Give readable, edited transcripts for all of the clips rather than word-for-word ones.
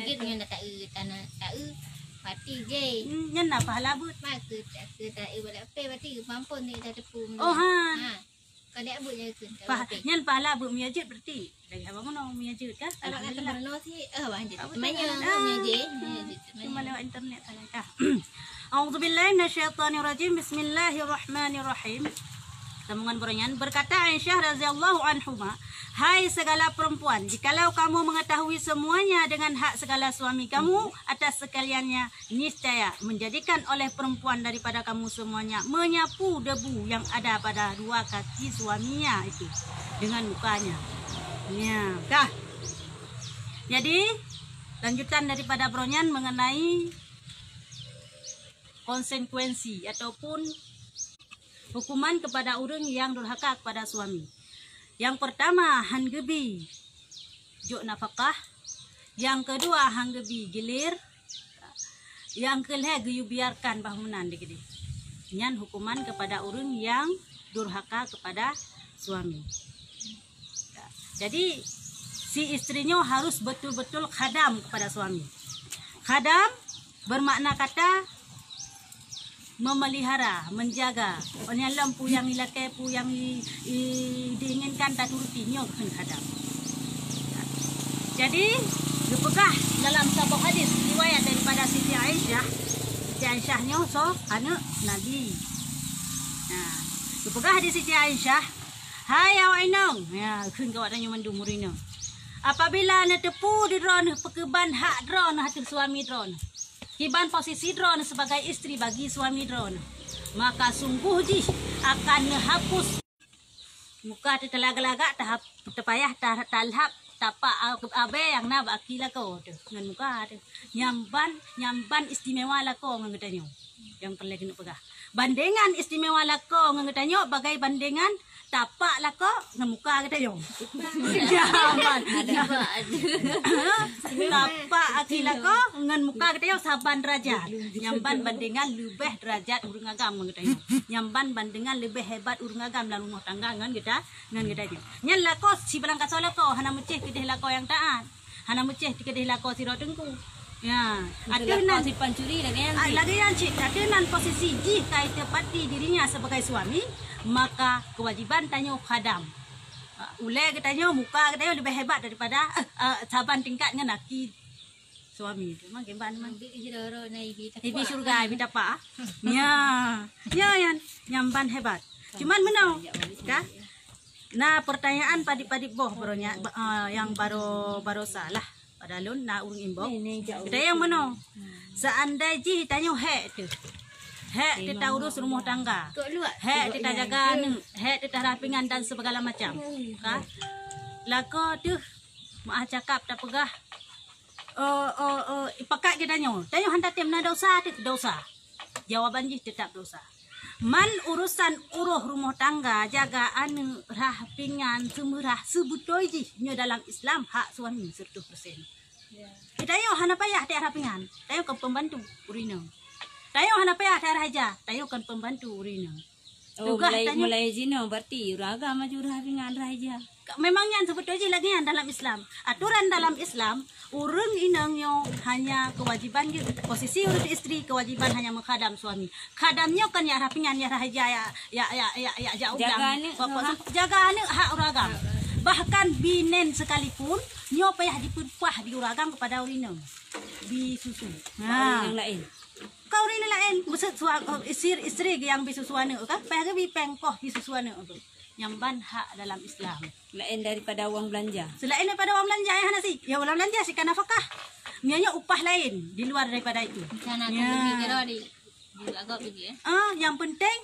Sikit dengan tak tanah tak pati je. Nyan na pahala but. Maka tak boleh apa pati mampun ni tak tepu. Oh ha. Kau dak but je ke. Nyan pahala but miajut berarti. Dari abang ngono miajut kah? Kalau kata mana sih banyak. Temannya je. Cuma lewat internet saja. A'udzubillahi minasyaitonirrajim. Bismillahirrahmanirrahim. Sambungan beronyan berkata Aisyah radhiyallahu anhuma, hai segala perempuan, jikalau kamu mengetahui semuanya dengan hak segala suami kamu atas sekaliannya, niscaya menjadikan oleh perempuan daripada kamu semuanya menyapu debu yang ada pada dua kaki suaminya itu dengan mukanya. Ya, dah. Jadi lanjutan daripada beronyan mengenai konsekuensi ataupun hukuman kepada orang yang durhaka kepada suami. Yang pertama, hanggebi juk nafkah. Yang kedua, hanggebi gilir. Yang kelih geyu biarkan bangunan digede. Nyan hukuman kepada orang yang durhaka kepada suami. Jadi si istrinya harus betul-betul khadam kepada suami. Khadam bermakna kata memelihara, menjaga. Orang lampu yang ilakai pu yang diinginkan tak turutinya kan kadang. Jadi dipegah dalam sebuah hadis riwayat daripada Siti Aisyah. Siti Aisyahnya so anak Nabi. Nah, dipegah hadis Siti Aisyah. Hai awak inang. Ya, kun kawak tanya mandu murina. Apabila nak tepu di dron pekeban hak dron hati suami dron. Hiban posisi drone sebagai istri bagi suami drone, maka sungguh ji akan menghapus muka terlaga-laga tahap terpayah talhap tapak abe yang nak akila kau dengan muka nyamban istimewa lah kau ngetanya yang perlu kena pegah bandingan istimewa lah kau ngetanya bagai bandingan tapak lah kau dengan muka ngetanya nyamban tapak akila kau dengan muka ngetanya saban derajat nyamban bandingan lebih derajat urang agam ngetanya nyamban bandingan lebih hebat urang agam dalam rumah tangga ngan kita nyan lah kau si berangkat solat kau hana meceh kedih lah kau yang taat hana meceh kedih lah kau sirot dengku. Ya, ada nan si pancuri lagi yang cik ada nan posisi jika tepati dirinya sebagai suami, maka kewajiban tanya khadam. Ulai katanya muka katanya lebih hebat daripada saban tingkat dengan laki suami itu. Mak gemban man ibi surga ibi tapa. Ya yan nyamban hebat. Cuman menau kah? Nah, pertanyaan padik-padik boh barunya yang baru salah. Padahal na urung imbau. Kita yang mana? Seandai ji tanya hek tu. Hek kita urus rumah tangga. Hek kita jaga hek kita rapingan dan segala macam. Ka? Lako tu mak cakap tak pegah. Pakat kita tanya. Tanya hantar tim na dosa tu dosa. Jawaban ji tetap dosa. Man urusan uruh rumah tangga jaga anu rapingan semurah sebutoi ji nya dalam Islam hak suami 100%. Kita yo hana payah tiar rapingan. Tayo kan pembantu urina. Tayo hana payah tiar haja. Tayo kan pembantu urina. Oh, mulai zina berarti uraga maju rapingan raja. Memangnya sebetulnya lagi yang dalam Islam. Aturan dalam Islam, urang inang yo hanya kewajiban posisi urut istri kewajiban hanya menghadam suami. Khadamnya kan ya rapingan ya raja ya jauh jaga ane hak uragam. Bahkan binen sekalipun nyo payah dipumpah di uragam kepada urina. Di susu. Nah, yang lain. Kau urina lain maksud istri yang bisusuane kan payah bi pengkoh bisusuane tu. Nyamban hak dalam Islam. Lain daripada uang belanja. Selain daripada uang belanja ya nasi. Ya uang belanja sih kan nafkah. Mianya upah lain di luar daripada itu. Sana tu pergi kira di agak pergi yang penting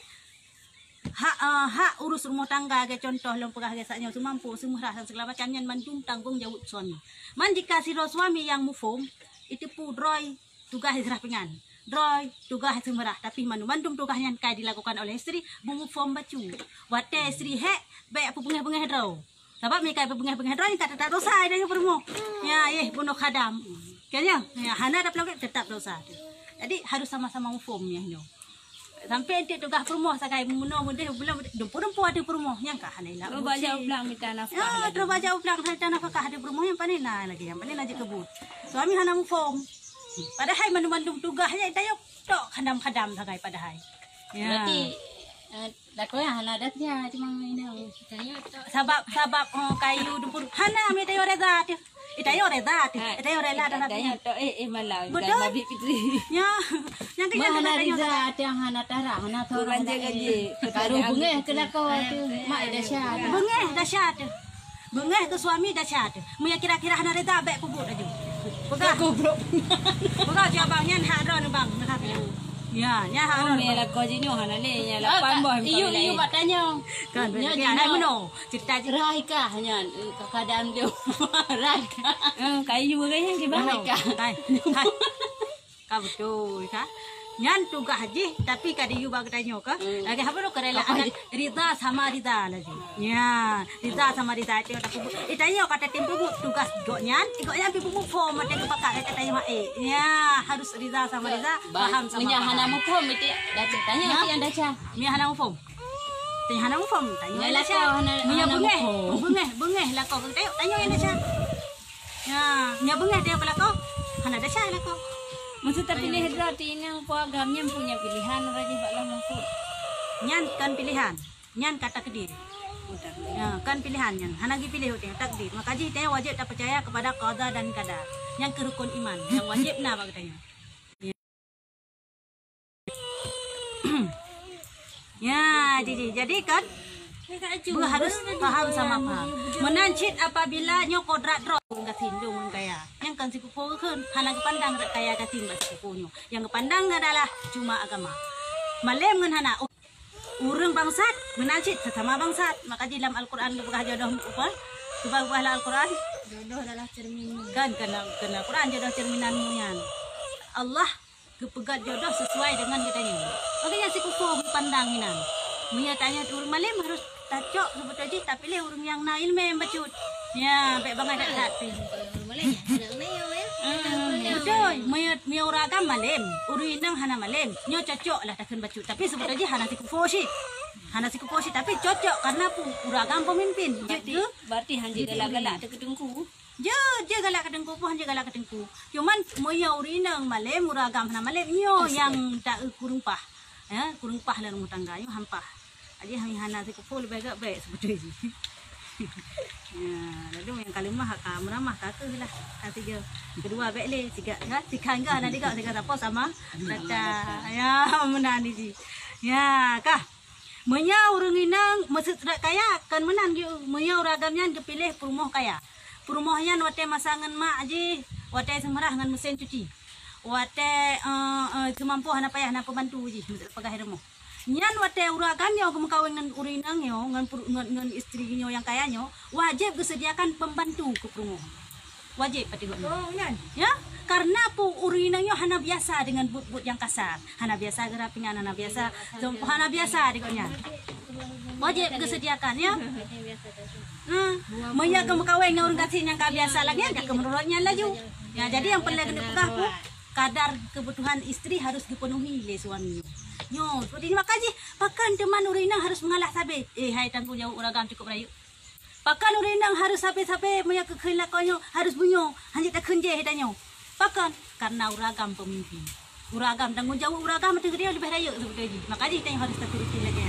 hak urus rumah tangga ke contoh long pegah gesaknya semampu semurah dan segala macamnya mandung tanggung jawab suami. Man jika siro suami yang mufum itu pu droy tugas rapingan. Droy tugas semurah tapi mandum tugasnya kai dilakukan oleh istri mufum bacu. Wate istri hek baik apa bengah-bengah draw. Sebab mereka bengah-bengah draw tak dosa dia permu. Ya bunuh khadam. Kayaknya ya hana ada pelanggan tetap dosa. Jadi harus sama-sama mufum ya. sampai ente tugah perumah sakai muno mudah bulan dempu ada perumah yang kah hanela. Coba jauh pulang minta nafkah. Ya, terus baca ulang harta nafkah ada perumah yang panena lagi, yang panena aja kebun. Suami hana mufom. Padahal mandum tugahnya itayok tok kadam-kadam sakai padahal. Ya. Berarti lako yang hana adatnya cuma ini Sabab kayu dempur hana mi tayo reda. Itayo reda. Itayo rela dan adanya to malah betul. babi fitri. Ya, yang kaya Hana riza yang hana tara hana thorang gaji. Baru bunga ke lako tu mak dahsyat. Bengeh dahsyat. Bengeh ke suami dahsyat. Muya kira-kira hana reda baik puput aja. Pegah goblok. Pegah dia bang nyan hak ron bang nak ya. Ya, nya hak ron. Mela ko jino hana le nya la pan boh. Iyo matanya. Kan nya hai meno. Cerita Rai kah hanya keadaan dia. Rai kah. Kayu kayaknya gimana kah? Hai. Ka betul ka. Nyan tugas haji tapi kadiyu bag tanyo ka. Lagi apa lo kerela anak rida sama rida lagi. Ya, rida sama rida itu tak kubur. Itanyo kata tempo tugas goknyan pipu form mate kepakai kata tanyo ya, harus rida sama rida paham sama. Nya hana mu form itu dah tanya si anda cha. Mi hana mu form. Tanya hana mu form tanyo Lah cha. hana Mi bengeh lah kau tanyo yang cha. Ya, mi bengeh dia pala kau. Hana dah cha lah kau. Maksud tak pilih berarti ini yang agamnya punya pilihan raja Pak Long maksud. Nyan kan pilihan. Nyan kata kedir. Ya, kan pilihan nyan. Hanagi pilih hotel takdir. Makaji tanya wajib tak percaya kepada qada dan qadar. Yang kerukun iman. Yang wajib nah katanya. Ya, jadi kan harus paham sama paham. Menancit apabila nyo kodrat drop gatin do mun kaya. Yang kan si kupo keun hana pandang kaya gatin ba si kuponyo. Yang pandang adalah cuma agama. Malem ngan hana urang bangsat menancit sesama bangsat. Maka dalam Al-Qur'an buka jodoh apa? Ubah-ubahlah Al-Qur'an. Jodoh adalah cermin. Kan kena Quran jodoh cerminanmu yan. Allah kepegat jodoh sesuai dengan kitanya. Makanya si kupo pandanginan. Menyatanya turun malem harus tacok sebetulnya tapi le urang yang na ilmu bacut. Ya, baik banget dak hati. Malem nak nayo ya. Betul, maya uragam malem, urinang hana malem. Nyo cocok lah takkan bacut tapi sebetulnya hana sikufosi. Hana sikufosi tapi cocok karena uragam pemimpin. Berarti hanji galak-galak te kedengku. Je galak kedengku pun je galak kedengku. Cuman maya urinang malem uragam hana malem nyo yang tak kurung pah. Ya, kurung pah dalam rumah tangga nyo hampah. Aja hana sikufo lebih agak baik sebetulnya. Ya, lalu yang kali mah meramah kakak lah. Ketiga, kedua baik le, tiga enggak nanti kau tiga apa sama. Kata ya menani ji. Ya, kah. Menyau urang inang maksud kaya kan menan menyau ragamnya kepilih perumah kaya. Perumahnya wate masangan mak ji, wate semerah dengan mesin cuci. Wate semampu hana payah hana pembantu ji, pegawai rumah. Nyan wate uragannya kawin dengan urinangnya dengan istrinya yang kayanya wajib disediakan pembantu ke rumah. Wajib pati oh nyan. Ya, karena urinangnya hana biasa dengan but-but yang kasar. Hana biasa gerapingan, hana biasa digonya. Wajib disediakan ya. Maya kawin dengan orang kasih yang biasa lagi ada kemenurutnya laju. Ya, jadi yang perlu dipegah pun kadar kebutuhan istri harus dipenuhi oleh suami. Yo, seperti ini makasih. Pakan teman urinang harus mengalah sabe. Hai tanggung jawab uragam cukup rayu. Pakan urinang harus sabe-sabe maya kekhelakonyo harus bunyo. Hanya tak kenje hidanyo. Pakan karena uragam pemimpin. Uragam tanggung jawab uragam itu dia lebih rayu seperti ini. Makasih tanya harus terturuti lagi.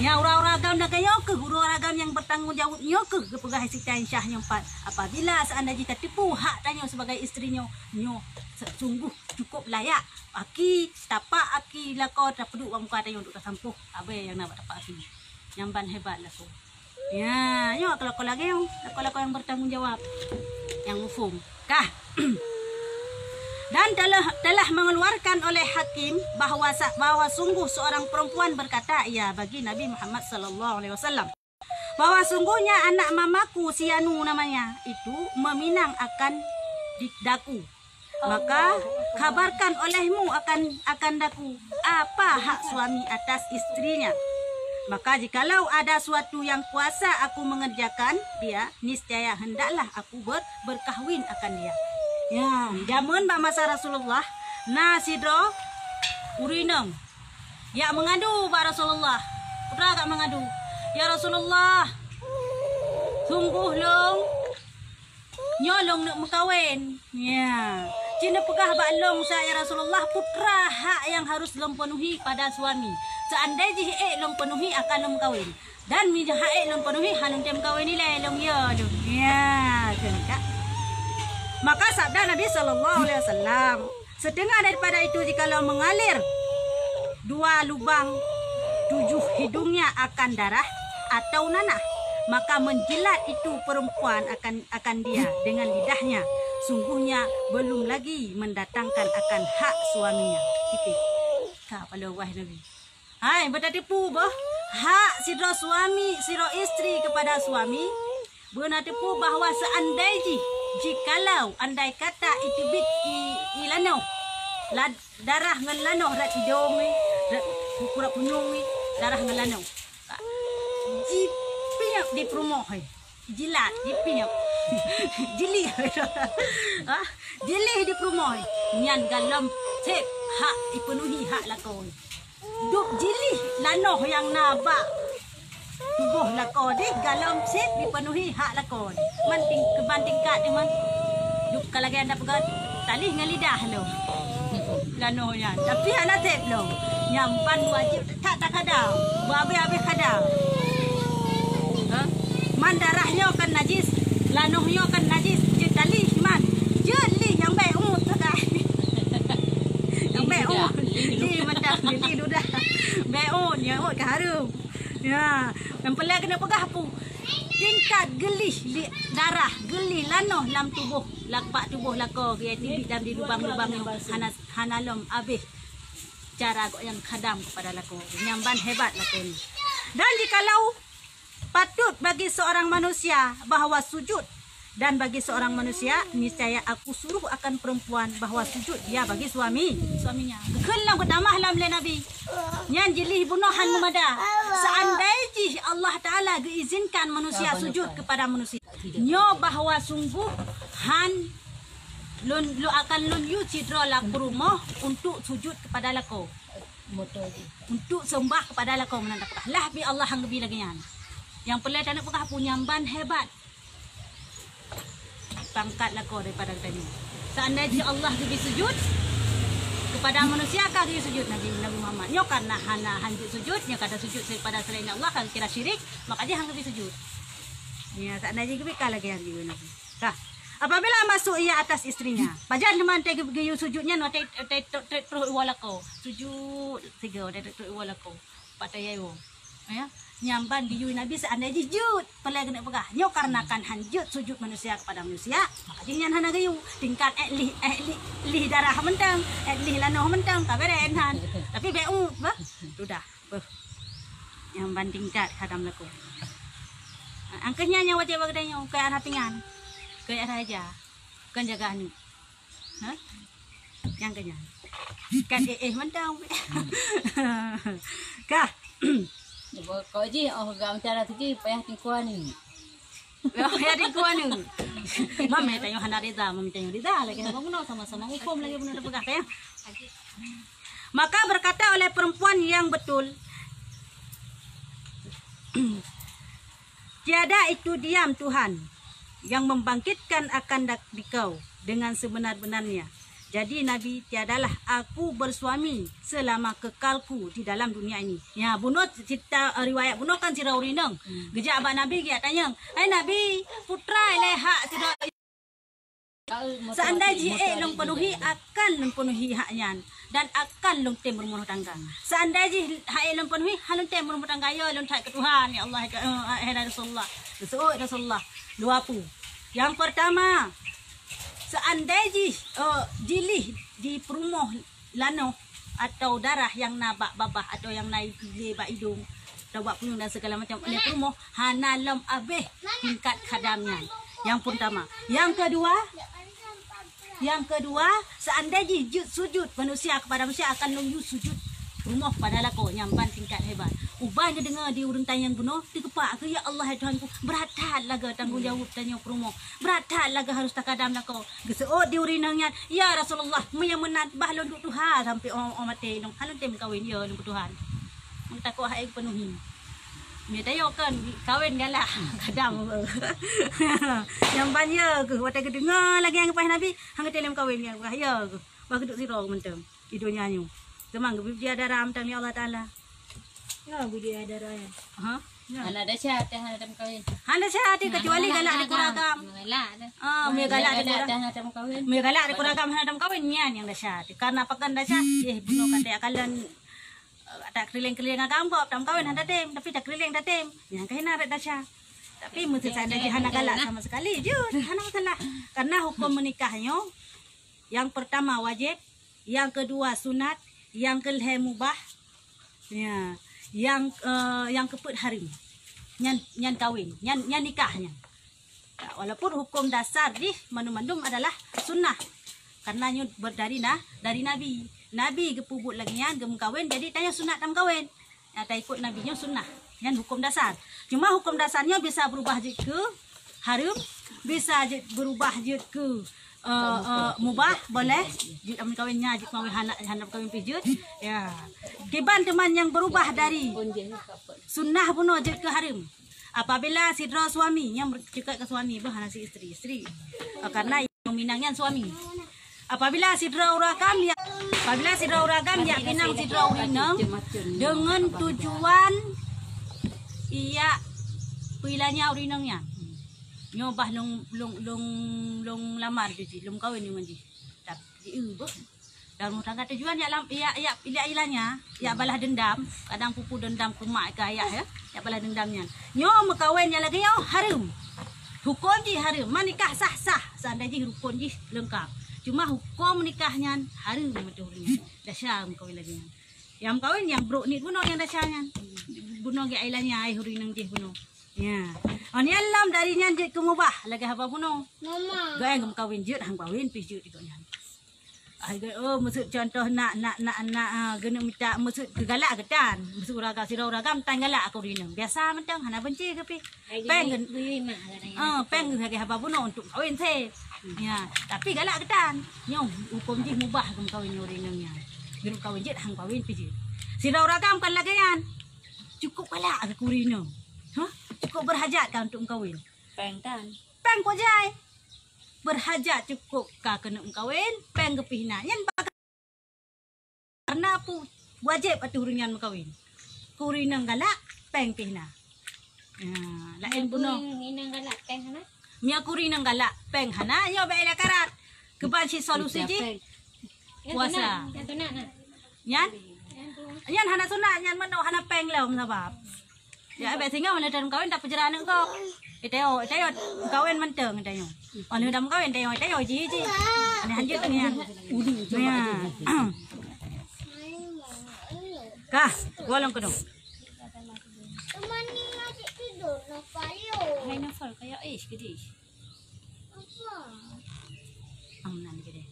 Ya uragam dah kayo ke guru uragam yang bertanggung jawab nyo ke pegawai sitan syah yang empat. Apabila seandainya jika tipu hak tanya sebagai istrinya nyo sungguh cukup layak. Aki tapak aki lako tak peduk bang muka tanya untuk tersampuh. Abai yang nak tapak aki. Yang ban hebat lako. Ya, nyo kalau lagi yang lako yang bertanggung jawab. Yang mufum. Kah? Dan telah mengeluarkan oleh hakim bahwa sungguh seorang perempuan berkata ya bagi Nabi Muhammad sallallahu alaihi wasallam bahwa sungguhnya anak mamaku si Anu namanya itu meminang akan daku. Maka kabarkan olehmu akan daku apa hak suami atas istrinya. Maka jikalau ada suatu yang kuasa aku mengerjakan dia, niscaya hendaklah aku berkahwin akan dia. Ya, zaman masa Rasulullah nasidro urinang Ya mengadu Pak Rasulullah. Putra agak mengadu. Ya Rasulullah, sungguh long nyolong nak berkahwin. Ya. Cina pegah baklong saya Rasulullah, putra hak yang harus long penuhi pada suami. Seandainya long penuhi akan long kahwin. Dan mi hak long penuhi hanun tem kahwin ni long ya tu. Ya, kan. Maka sabda Nabi sallallahu alaihi wasallam, setengah daripada itu jikalau mengalir 2 lubang 7 hidungnya akan darah atau nanah, maka menjilat itu perempuan akan dia dengan lidahnya. Sungguhnya belum lagi mendatangkan akan hak suaminya. Titik. Kak pada wah Nabi. Hai, bertipu boh. Hak sidro suami, sidro istri kepada suami. Bertipu bahawa seandainya jikalau andai kata itu bit ilano darah ngan lano rat hidung ni, pura punyung ni, darah ngan lano. Jipiak di promoh jilat jipiak. Jili jili di promoy nyan galam sep hak dipenuhi hak lakon duk jili lanoh yang nabak tubuh lakon di galam sep dipenuhi hak lakon manting kebantingkat man duk kalagi anda pegat tali dengan lidah lo lanoh yan tapi ana sep lo nyampan wajib tak kadang babe kadang man darahnya kan najis, lanohnya kan najis, je tali man, je lih yang baik tak yang baik lih macam lih dudah, baik yang ke harum, ya, yang pelak kena pegah apa? Tingkat gelih darah, gelih lanoh dalam tubuh, lakpak tubuh lako, dia tibik dalam di lubang-lubang yang hanalom habis cara yang kadam kepada lako, nyamban hebat lako ni. Dan jikalau patut bagi seorang manusia bahawa sujud, dan bagi seorang manusia niscaya aku suruh akan perempuan bahawa sujud dia bagi suaminya. Kelam kedamah lam le Nabi. Nyan jilih bunuhan memada. Seandainya Allah Taala diizinkan manusia sujud kepada manusia. Nyo bahawa sungguh han lun lu akan lun yu cidra lak rumah untuk sujud kepada lako. Untuk sembah kepada lako menandakan lah bi Allah hang lebih lagi nyan. Yang pelai tak nak pekah punya ban hebat. Pangkat lako daripada kita ni. Seandainya Allah lebih sujud kepada manusia, kah dia sujud Nabi Muhammad. Nyo karena hana hanjut sujud, nyo kata sujud kepada selain Allah kan kira syirik, maka dia hang lebih sujud. Ya, seandainya lebih kah lagi yang dia Nabi. Kah? Apabila masuk ia atas istrinya, pajan teman teh geyu sujudnya no teh terus walako. Sujud tiga teh terus walako. Patayayo. Ya. Nyamban di Nabi seandainya jut pelai kena pegah nyo karena kan hanjut sujud manusia kepada manusia maka jinyan hana gayu tingkat lih darah mentang lih lanoh mentang kabeh enhan tapi beu bah sudah nyamban tingkat kadam laku angkanya nya wajib bagdanya ke arah pingan ke arah aja kan jaga anu ha yang kenya kan mentang kah Kau je, gam cara tu je, payah tingkuan ni. Payah tingkuan ni. Mami tanya hana rida, mami tanya rida lagi. Kamu nak sama-sama hukum lagi benar pegah ya. Maka berkata oleh perempuan yang betul, tiada itu diam Tuhan yang membangkitkan akan dikau dengan sebenar-benarnya. Jadi Nabi tiadalah aku bersuami selama kekalku di dalam dunia ini. Ya, bunuh cerita riwayat bunuh kan sirau rineng. Gejak abang Nabi dia tanya, "Hai Nabi, putra leha sirau." Seandainya long penuhi akan long penuhi haknya dan akan long tem berumah tangga. Seandainya hak long penuhi halon tem berumah tangga ya long tak ke Tuhan ya Allah Rasulullah. Rasulullah 20. Yang pertama, seandainya jilih di perumoh lanoh atau darah yang nabak babah atau yang naik lebak hidung tabak punyung dan segala macam oleh perumoh hana lam abeh tingkat khadamnya. Yang pertama. Yang kedua seandainya sujud manusia kepada manusia akan nunggu sujud rumah padahal ko nyamban tingkat hebat. Uban ke dengar di urang tayang bunuh, dikepak ke ya Allah ya Tuhanku. Berathat laga tanggungjawab tanya promo. Berathat laga harus takadam nak ko. Geseot di urinangnya, ya Rasulullah, yang menat bahlon duk Tuhan sampai orang mati nong halon tem kawin ya nong Tuhan. Mung takut hai penuhi. Mia tayo kan kawin galak kadam. Yang banyak ke wata ke dengar lagi yang pas Nabi hang telem kawin yang bahaya ke. Ba keduk siro mentem. Idonya nyu. Temang ke dia daram tang ya Allah Taala. Ya, dia ada raya. Ha? Anak dah syahat dah ada kahwin. Handa syahati kecuali galak di kuragam. Galak dah. Mia galak di kuragam. Dah ada kahwin. Mia galak di kuragam hadam kawin nyan yang dasyat. Karena pakan dasyat bunuh kata akalan tak keliling-keliling agam kok tam kawin handa tem tapi tak keliling dah tem. Yang kahina red dasyat. Tapi mesti ada jihana galak sama sekali. Jujur, hana masalah. Karena hukum menikahnya yang pertama wajib, yang kedua sunat, yang kelima mubah. Ya, yang keput harim. Nyan kawin, nyan nikahnya. Ya, walaupun hukum dasar di mandum-mandum adalah sunnah. Karena nyu dari Nabi. Nabi kepubut lagi nyan gem kawin jadi tanya sunat tam kawin. Ya, tak ikut nabinya sunnah. Nyan hukum dasar. Cuma hukum dasarnya bisa berubah je ke haram, bisa je berubah je ke mubah boleh jut amin kawinnya jut kawin handap kawin pijut ya kiban teman yang berubah dari sunnah bunuh jut ke haram apabila sidra suami yang bercekat ke suami bahana si istri karena yang minangnya suami apabila sidra uragam ya pinang sidra urinang dengan tujuan ia pilanya urinangnya nyobah long lamar je lom kawin dengan je tapi ubah dalam tangga tujuan ya ilahnya ya balah dendam kadang pupu dendam ke mak ke ayah ya balah dendamnya nyo mekawin ya lagi yo haram hukum je haram menikah sah seandainya rukun je lengkap cuma hukum nikahnya haram betul-betul dasyam kawin lagi yang kawin yang bro ni bunuh yang dasyamnya bunuh ge ilahnya ai hurinang je bunuh ya, ani alam dari nyan jut kumubah lagi apa puno. Mama. Gaya ngam kawin jut hang kawin pi jut itu nyan. Ai maksud contoh nak gena minta maksud gegalak gedan. Maksud uragam sira uragam tan galak aku rina. Biasa mentang hana benci ke pi. Peng peng lagi apa puno untuk kawin se. Ya, tapi galak gedan. Nyong hukum ji mubah ngam kawin rina nya. Gena kawin jut hang kawin pi jut. Sira uragam kan lagi yan. Cukup galak aku rina. Hah? Cukup berhajat kan untuk kawin. Peng tan. Peng ko jai. Berhajat cukup ka kena kawin, peng ke pihna. Yan karena pu wajib atuh ringan kawin. Kurinang galak peng pihna. Lain bunuh. Minang galak peng hana. Mia kurinang galak peng hana yo baila karat. Kebanci solusi ji. Puasa. Yang tu nak. Yan. Yan hana sunat, yan mano hana peng law sabab. Ya be tinggal mana dalam kawin tak perjalanan kau. Iteo kawin menteng iteo. Anu dalam kawin iteo ji. Ani hanjut ni an. Ya. Kah, golong kedong. Teman ni adik tidur nak payo. Hai nafal kaya gede. Apa? Amnan gede.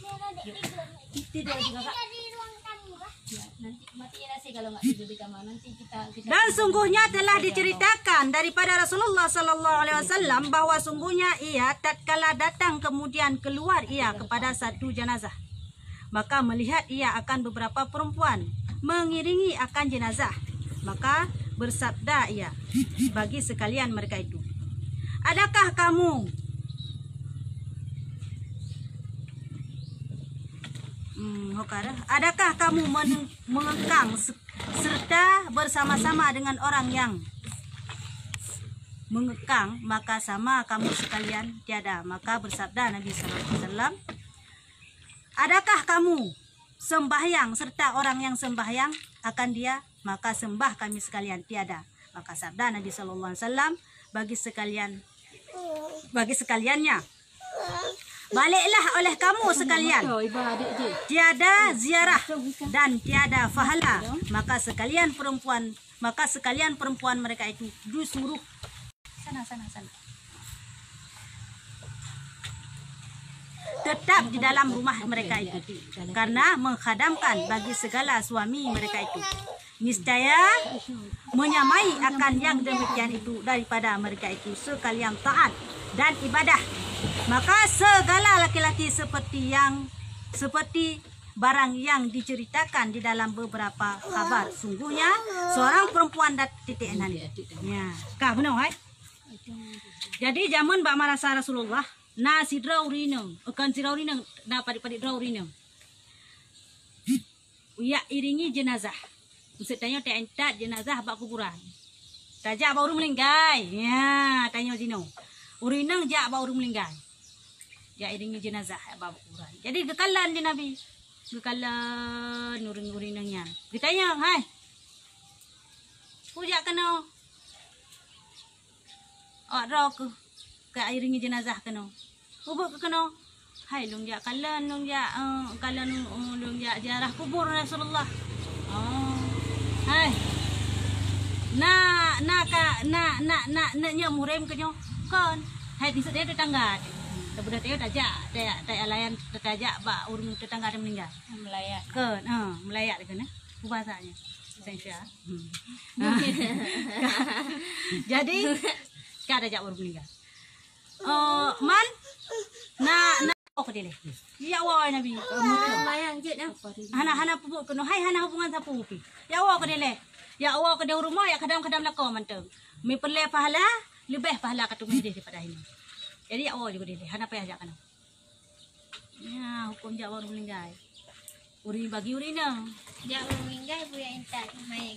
Adik tidur. Tidur juga Kak. Di ruang tamu kah? Ya, nanti mati nasi kalau enggak tidur di kamar nanti kita Dan sungguhnya telah diceritakan daripada Rasulullah sallallahu alaihi wasallam bahwa sungguhnya ia tatkala datang kemudian keluar ia kepada satu jenazah. Maka melihat ia akan beberapa perempuan mengiringi akan jenazah. Maka bersabda ia bagi sekalian mereka itu, adakah kamu adakah kamu mengekang serta bersama-sama dengan orang yang mengekang, maka sama kamu sekalian tiada. Maka bersabda Nabi sallallahu alaihi wasallam, adakah kamu sembahyang serta orang yang sembahyang akan dia, maka sembah kami sekalian tiada. Maka sabda Nabi sallallahu alaihi wasallam bagi sekaliannya, baliklah oleh kamu sekalian, tiada ziarah dan tiada fahala. Maka sekalian perempuan mereka itu disuruh sana. tetap di dalam rumah mereka itu karena menghadamkan bagi segala suami mereka itu. Niscaya menyamai akan yang demikian itu daripada mereka itu sekalian taat dan ibadah. Maka segala laki-laki seperti barang yang diceritakan di dalam beberapa kabar. Sungguhnya seorang perempuan dat titik enan. Ya, kah benar hai? Jadi zaman Mbak Marasa Rasulullah na si Draurineng, akan si Draurineng na padi-padi Draurineng. Ya iringi jenazah. Maksud tanya tak entat jenazah bak kuburan. Tajak baru meninggal. Ya, tanya Zino. Urineng jak baru meninggal. Ya iringi jenazah bak kuburan. Jadi gekalan di Nabi. Gekalan uring-urinengnya. Ditanya, "Hai. Pujak kena. Rok ke iringi jenazah kena. Ubuk ke kena. Hai long jak kalan long jak kalan long jak ziarah kubur Rasulullah." Oh. Hai. Na nya murim kenyo kon. Hai di dia tetangga. Budak dia tajak layan tajak bak urung tetangga dia meninggal. Melayak. Kon, melayak kan bahasanya. Sensya. Jadi ka tajak urung meninggal. Man ke dia. Ya Allah Nabi. Bayang je dah. Hana pupuk kena. Hai hana hubungan siapa upi. Ya Allah ke dia. Ya Allah ke dia rumah ya kadang-kadang lakau mantau. Mi perle pahala lebih pahala katu mi dia daripada ini. Jadi ya Allah juga dia. Hana payah ajakkan. Ya hukum jak baru meninggal. Uri bagi uri nang. Jak meninggal bu ya entat.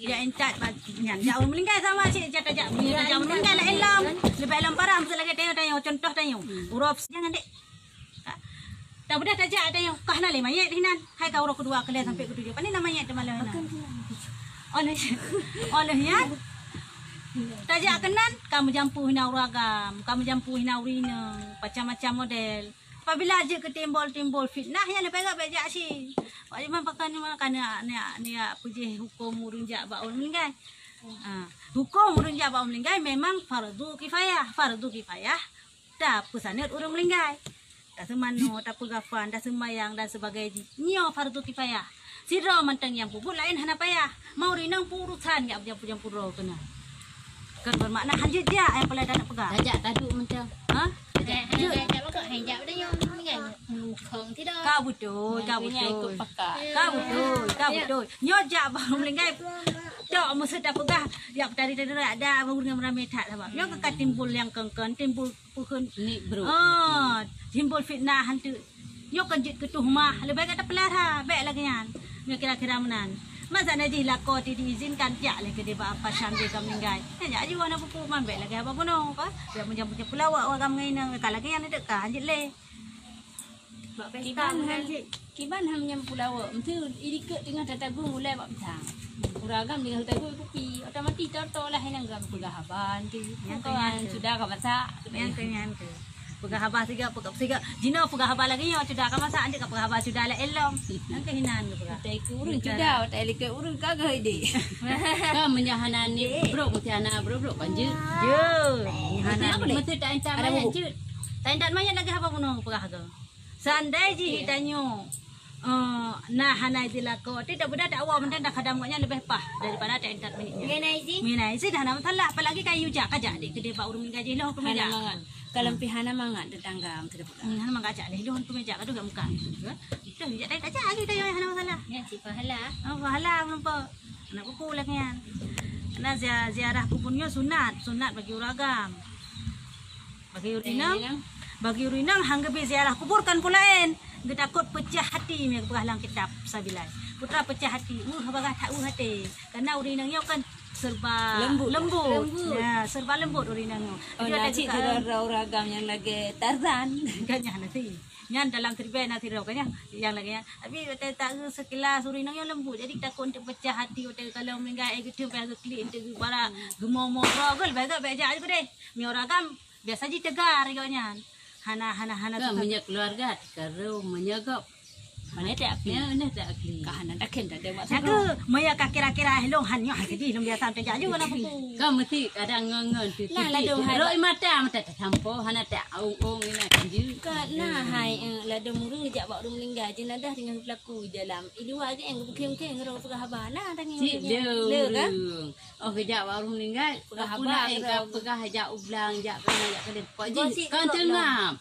Ya entat nyan. Jak meninggal sama cik jata jak meninggal lah elam. Lebih elam parah mesti lagi tanya contoh tanya. Urap jangan dek. Tak bedah tajak tanya kah na le mayat hinan. Hai kau urap kedua kalian sampai ketujuh. Pani nama mayat malam hinan. Olehnya tajak kenan kamu jampu hina uragam, kamu jampu hina urina, macam-macam model. Apabila aja ketimbul fitnah yang lepas bejak si. Macam pakai ni puji hukum urang jak baul meninggal. Hukum urang jak baul meninggal memang fardu kifayah. Dah pesanat urang meninggal. Dah semano, dah pegafan, dah semayang dan sebagainya. Nyo fardu kifayah. Sidra mantang yang pupuk lain hana payah. Mau rinang purusan ya punya puro kena. Kan bermakna hanjut dia yang pelai nak pegang. Tajak taduk macam. Ha? Tajak bakal henjak dah yang meninggal. Khong tidak. Kau betul. Ikut pakak. Kau betul. Nyojak baru meninggal. Tok mesti dah pegang. Ya tadi ada baru dengan ramai tak apa. Nyo kekat timbul yang kengken, timbul pukun. Ni bro. Timbul fitnah hantu. Nyo kanjut ketuhmah. Lebih kata pelihara. Baik lagi nyan. Nyo kira-kira menan. Masa najih lako diizinkan jak lagi dia apa sambil kami meninggal. Ya aja warna pupuk mambek lagi apa pun ka. Dia punya pelawak orang mengaina kalau lagi yang dekat anjit le. Kiban ham nyam pulau. Mesti idiket dengan tatagung mulai bab tang. Uragam dengan tatagung kopi. Otomatis tortolah henang gam pegahaban tu. Yang sudah ka masak. Yang ke. Pegahabah tiga. Jino pegahabah lagi yo sudah ka masak anjit ka pegahabah sudah la elom. Nang kehinan ke pegah. Tai urun sudah, tai liket urun kagak ide. Ka menyahanan ni bro mesti ana bro panjut. Je. Hana mesti tak entar mayat cut. Tak entar mayat lagi apa pun pegah ke. Sandai ji tanyo. Nah hana dilako tidak benda tak awak mendan dah kadang maknya lebih pah daripada tak entar minitnya. Minai dah nama salah apalagi kayu jak aja dik kedai pak urung gaji loh ke meja. Kalau pihana mangat tetangga tidak buka. Hana mangga jak leh loh ke meja kadu gak muka. Itu jak tak aja lagi tayo hana masalah. Ya si pahala. Pahala nampak. Nak kuku lagi yan. Karena ziarah kupunnya sunat bagi uragam. Bagi urinang hangga be ziarah kubur kan pulain. Dia takut pecah hati me berhalang kitab sabilai. Putra pecah hati. Bagah tak hati. Karena urinangnya kan serba lembut. Ya, serba lembut urinangnya. Dia tak ada ragam yang lagi Tarzan. Kanya nanti. Nyan dalam tribe nanti kanya yang lagi ya. Tapi tak sekilas urinangnya lembut. Jadi takut untuk pecah hati kalau meninggal gitu pasal klik untuk para gemomo rogol bagak beja aja deh. Mi ragam biasa je tegar kanya. Hana Kan punya keluarga kalau menyagap Mana tak akli. Mana tak akli. Kahana tak kena ada buat Jaga maya ka kira-kira helong hanyo hadi long biasa te jaju na pupu. Kau mesti kadang ngengen tu. Nah, lah dong, hai. Roi mata tak tampo hana tak ong ina kanju. Nah hai la de murung jak bawa dum meninggal je dah dengan pelaku dalam. Ilu age yang bukem-bukem ngero pegah habana tang Cik le kan. Oh kejap baru meninggal. Pegah Pula habang, pegah hajak ublang jak kena Pak Gosip Ji. Kau kau tengah.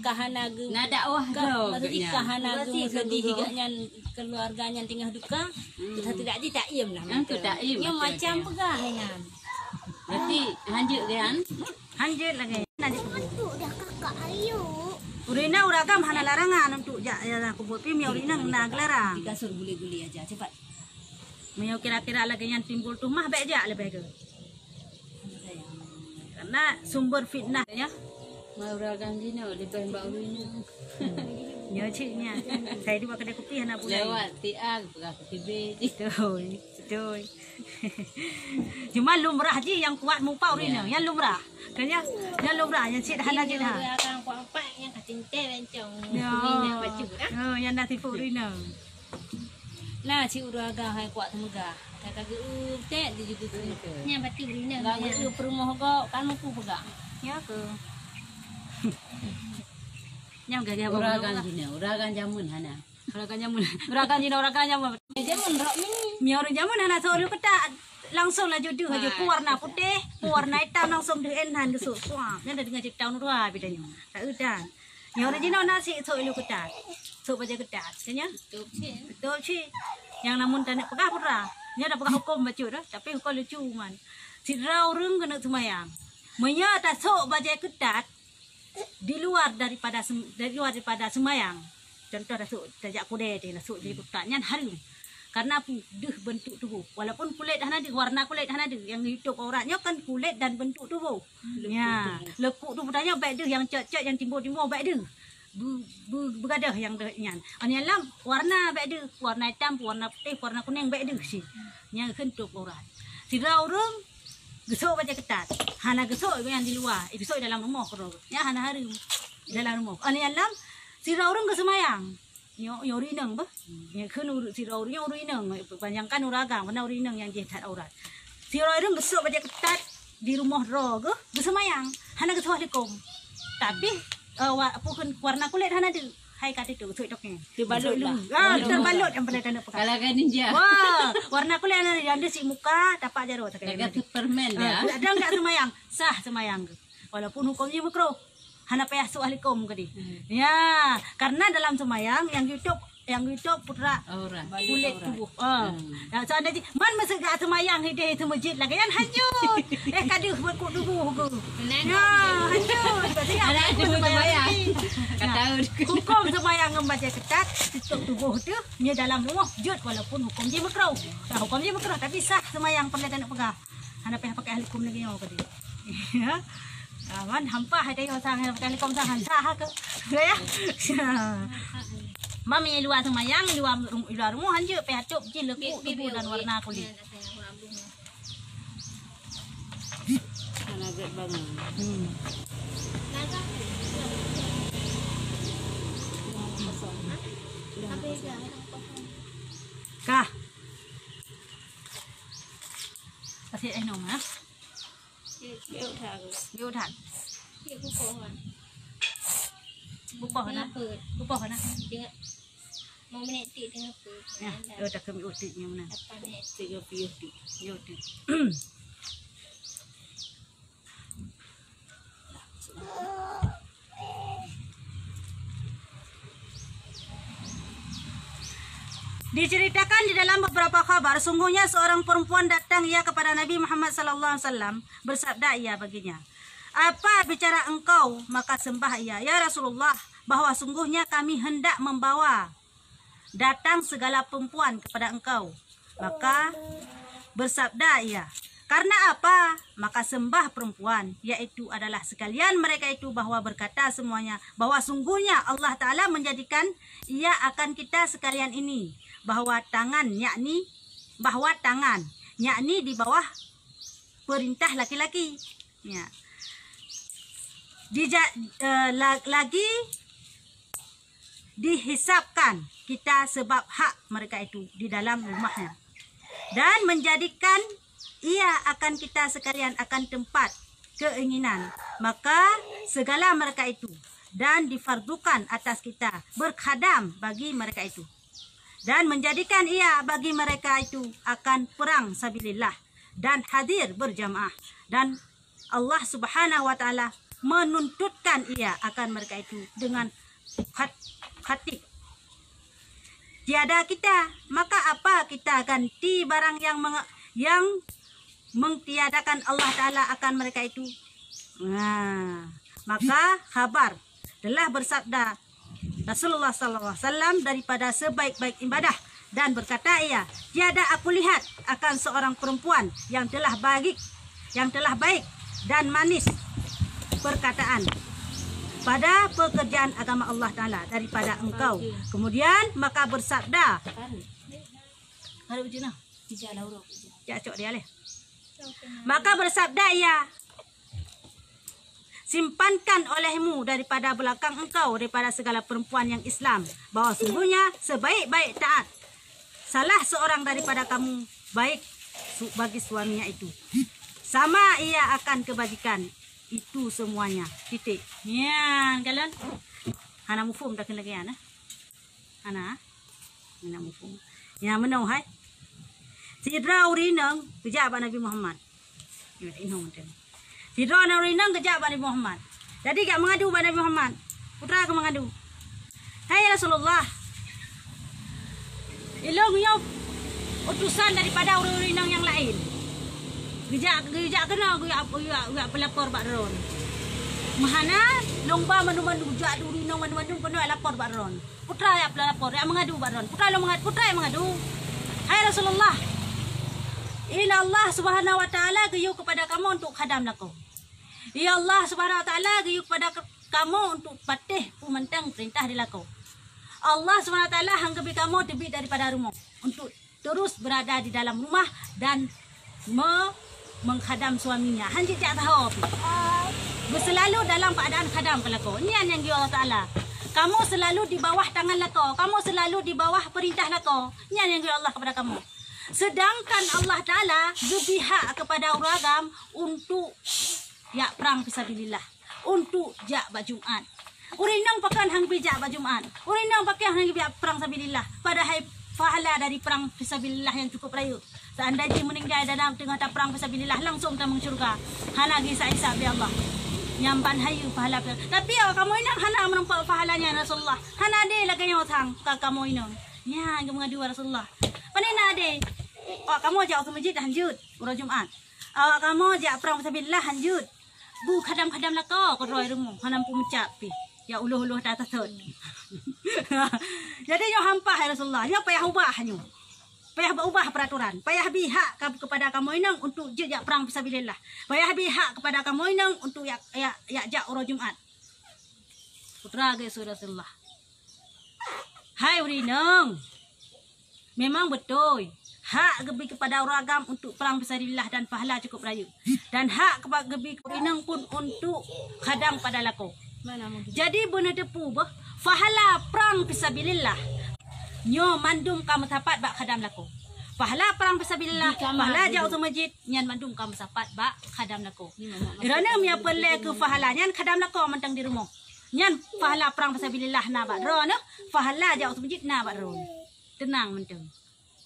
Kahana ge Nak dakwah kau. maksudnya kahana ge sedih higanya keluarganya tengah duka. Tu tidak di tak iem lah. Tu tak iem, Yang macam macam dia. pegah dengan. Berarti hanjuk kan? Hanjut lagi. Nanti Itu dah kakak ayu. urina uragam hana larangan untuk ja ya kubur pi mi urina na gelarang. Kita suruh guli-guli aja cepat. Mio kira-kira lagi yang timbul tuh mah beja lebih ke. Karena sumber fitnah ya. Mauragan dino di pembau ini. Nhớ chị nha. Thấy đi qua cái đây có tiền nào boleh. Lewat tiang pegah tibe. Betul. Cuma lumrah je yang kuat mupa urina, yang lumrah. Kan ya? Yang lumrah yang cik hana je dah. Akan kuat yang kacinta bencong. Ya. Minyak baju dah. Yang dah tipu urina. Nah, si uraga hai kuat temuga. Tak kage tek di juga tu. Nya batu rina. Lagu perumah go kan mampu pegang. Ya ke. Yang gagah Uragan dino, uragan jamun hana. Uragan jamun. Uragan jina uragan jamun. Jamun rok ni. Mior jamun hana soru ketak. Langsung lah jodoh aja warna putih, warna hitam langsung dienhan ke suam. Yang dah dengar cerita nurwa bedanya. Tak udan. Mior jina nasi soru ketak. Sok baca ketat, kanya? Betul sih. Yang namun tak nak pegah pura. Nya dah pegah hukum baca dah, tapi hukum lucu man. Si rau reng kena semayang. Menya tak sok baca ketat di luar daripada semayang. Contoh dah sok tajak kuda dia, sok jadi ketatnya harum. Karena deh bentuk tubuh. Walaupun kulit dah ada, warna kulit dah ada. Yang hidup auratnya kan kulit dan bentuk tubuh. Ya, lekuk tubuh tanya baik deh, yang cek-cek yang timbul-timbul baik deh. Bergadah yang nyan. Ani alam warna baik deh, warna hitam, warna putih, warna kuning baik deh sih. Yang hentuk aurat. Si raurung gesok baca ketat. Hana gesok yang di luar, gesok dalam rumah kero. Ya hana harum dalam rumah. Ani alam si raurung ke semayang. Yo rineng bah. Ya kan si raurung yo rineng. Bayangkan uragang, mana rineng yang jehat aurat. Si raurung gesok baca ketat di rumah ro ke bersemayang. Hana gesok likom. Tapi bukan warna kulit hana ada. Hai kata itu gesok toknya. Dibalut lah. Terbalut yang pada tanda pekat. Kalau kan ninja. Wah, warna kulit yang ada si muka dapat jaro tak kaya. Agak Superman dah. Ada enggak semayang? Sah semayang. Walaupun hukumnya makruh. Hana payah su ahli kom kadi. Ya, karena dalam semayang yang YouTube putra Aurat. kulit tubuh. So ada man masa gak semayang hideh itu masjid lagi kan hanyut. Kaduh berkut tubuh ke. Ya, hanyut. Ada semayang. Kata Hukum semayang membaca ketat tutup tubuh tu nya dalam rumah jut walaupun hukum dia makruh. Hukum dia makruh tapi sah semayang perlu nak pegang. Hana payah pakai ahli hukum lagi kau tadi. Ya. Kawan hampa ada yang sang pakai ahli hukum sah ke. Ya. Mami luar semayang luar rumah hanya payah tup jin lekuk tubuh dan warna kulit. Ana agak bangun. Kah. Kasih nom ha. Yêu thằng. Yêu thật. Dia buka. Buka na. ปิด Buka na. Dia mau menetik dengan ปิด Ya, dah kami utiknya mana. apa ni? 30. Yo tu. Diceritakan di dalam beberapa kabar, sungguhnya seorang perempuan datang ia kepada Nabi Muhammad SAW bersabda ia baginya, apa bicara engkau? Maka sembah ia, ya Rasulullah, bahwa sungguhnya kami hendak membawa datang segala perempuan kepada engkau. Maka bersabda ia, karena apa? Maka sembah perempuan, yaitu adalah sekalian mereka itu bahwa berkata semuanya, bahwa sungguhnya Allah Ta'ala menjadikan ia akan kita sekalian ini, bahwa tangan yakni di bawah perintah laki-laki. Ya. Lagi dihisapkan kita sebab hak mereka itu di dalam rumahnya. Dan menjadikan ia akan kita sekalian akan tempat keinginan. Maka segala mereka itu dan difardukan atas kita berkhadam bagi mereka itu. Dan menjadikan ia bagi mereka itu akan perang sabilillah dan hadir berjamaah. Dan Allah Subhanahu wa taala menuntutkan ia akan mereka itu dengan khatib. Tiada kita, maka apa kita ganti barang yang mengtiadakan Allah Ta'ala akan mereka itu? Nah, maka kabar telah bersabda Rasulullah SAW daripada sebaik-baik ibadah, dan berkata ia, tiada aku lihat akan seorang perempuan yang telah baik dan manis perkataan pada pekerjaan agama Allah Ta'ala daripada engkau. Kemudian maka bersabda, maka bersabda ia, simpankan olehmu daripada belakang engkau daripada segala perempuan yang Islam, bahwa sungguhnya sebaik-baik taat salah seorang daripada kamu baik bagi suaminya itu, sama ia akan kebajikan itu semuanya. Titik. Ya, kalian. Hana mufum tak kena kian, Hana mufum. Ya menau hai. Sidra urinang kejap Nabi Muhammad. Sidra urinang kejap Nabi Muhammad. Jadi gak mengadu pada Nabi Muhammad. Putra aku mengadu. Hai Rasulullah. Ilong yo utusan daripada urinang yang lain. Gejak kena gejak pelapor Pak Ron. Mahana lomba mandu jak urinang mandu penuh lapor Pak Ron. Putra ya pelapor ya mengadu Pak Ron. Putra yang mengadu. Hai Rasulullah. Ila Allah Subhanahu wa taala gayu kepada kamu untuk khadam laku. Ya Allah Subhanahu wa taala gayu kepada kamu untuk patih pumentang perintah dilaku. Allah Subhanahu wa taala hanggapi kamu terbit daripada rumah untuk terus berada di dalam rumah dan menghadam suaminya. Hanjit tak tahu. Berselalu dalam keadaan khadam pelako. Ini yang dia Allah Taala. Kamu selalu di bawah tangan lako. Kamu selalu di bawah perintah lako. Ini yang dia Allah kepada kamu. Sedangkan Allah Taala berpihak kepada uragam untuk ya perang fisabilillah, untuk jak Jumat. Urinang pakan hang bijak Jumat. Urinang pakai hang bijak perang fisabilillah. Padahal pahala dari perang fisabilillah yang cukup rayu. Seandainya meninggal dalam tengah perang fisabilillah langsung tamang syurga. Hana gisa-isa bi Allah. Nyamban hayu pahala. Tapi kamu ini hana menempat pahalanya Rasulullah. Hana ade lagi yang otang kamu ini. Ya, mengadu Rasulullah. Panina ade. Oh, kamu ajak masjid hanjut urang Jumat. Awak kamu ajak perang fisabilillah hanjut. Bu khadam-khadam lah kau roy rumu. Hana pun mencapi. Ya uluh-uluh dah tasut. Jadi yo hampah ya Rasulullah. Yo payah ubahnya. Payah berubah peraturan. Payah bihak kepada kamu inang untuk jak perang fisabilillah. Payah bihak kepada kamu inang untuk ya jak urang Jumat. Putra ge Rasulullah. Hai urinang. Memang betul. Hak gebi kepada orang agam untuk perang fisabilillah dan pahala cukup rayu. Dan hak kepada gebi urinang pun untuk khadam pada lako. Jadi benar depu bah pahala perang fisabilillah. Nyo mandum kamu sapat bak khadam lako. Pahala perang fisabilillah, pahala jauh ke masjid, nyan mandum kamu sapat bak khadam lako. Kerana mia pele ke pahala nyan khadam lako mentang di rumah. Nyan pahala perang fisabilillah na bak ro no, pahala jauh ke masjid na bak ro. Tenang mentang.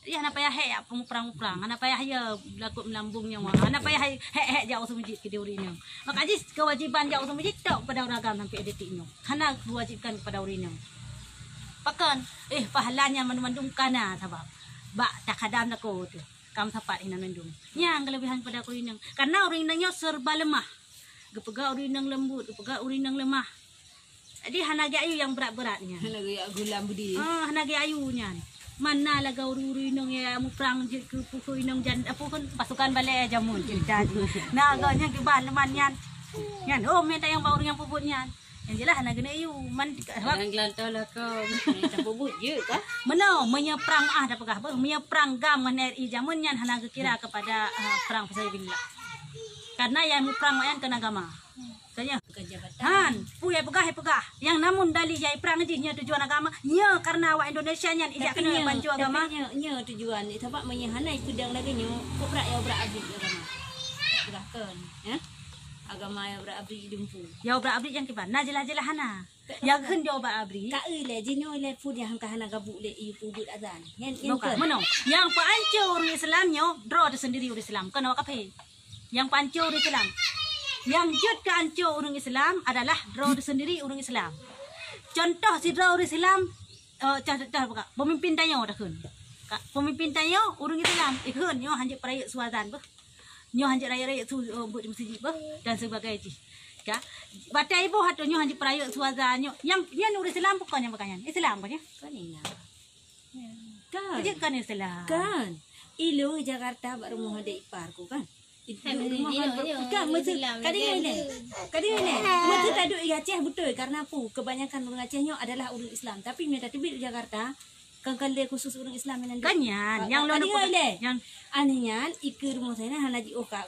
Ya nak payah hek perang-perang, anak payah ya lakut melambungnya mah. Anak payah hek jauh ke masjid ke diurinya. Maka ajis kewajiban jauh ke masjid tak pada orang agama sampai detiknya. Hana diwajibkan kepada urinya. Pakan pahalanya mandum kana sebab bak tak khadam lako tu. Kamu sapat ina mandum. Yang kelebihan pada urinang. Karena urinangnya serba lemah. Gepega urinang lembut, gepega urinang lemah. Jadi hana ayu yang berat-beratnya. Hana gulam budi. Hana ayunya. Mana laga urinang ya mu perang je ke pukul inang jan apa kan pasukan balai jamun cerita. Nah agaknya ke ban leman yan. Yan minta yang bau yang puputnya. Yang jelas nak kena ayu man Yang gelantau lah kau. Tak bubut je kah? Mana menyeperang dah pegah apa menyeperang gam dengan RI jamun yan hana kira kepada perang fisabilillah. Karena yang perang yan kena agama. Tanya. Bukan jabatan. Han, puyai pegah. Yang namun dali jai perang nya tujuan agama. Nya karena awak Indonesia nya ijak kena bantu agama. Nya tujuan ni sebab menyahanai pedang lagi nya koprak ya berabdi agama. Berahkan, ya. Agama yang berabdi dumpu. Ya berabdi yang kiban. Nah jelah hana. Yang hendak berabdi. Ka le jino le pun yang kahana gabuk le iu pubut azan. Yang Mana? Yang pancur orang Islamnya draw sendiri orang Islam. Kena kape. Yang pancur orang Islam. Yang jut ke ancur orang Islam adalah draw sendiri orang Islam. Contoh si draw orang Islam pemimpin tanya dah kun. Pemimpin tanya orang Islam ikut nyo hanjak perayaan suazan bah. Nyo hanjak raya-raya tu buat di masjid bah dan sebagainya. Ya. Batai ibu hatu nyo hanjak perayaan suazan nyo. Yang orang Islam bukan yang makannya. Islam kan ya? kan ina. Kan. Dia kan Islam. Kan. Ilu Jakarta baru mau ada ipar ku kan. Kan betul. Kadang ini. Betul tadi Aceh betul karena aku kebanyakan orang Acehnya adalah orang Islam. Tapi mereka tiba di Jakarta kan khusus orang Islam yang Kan yang lo yang anehnya ikut rumah saya hanya di oka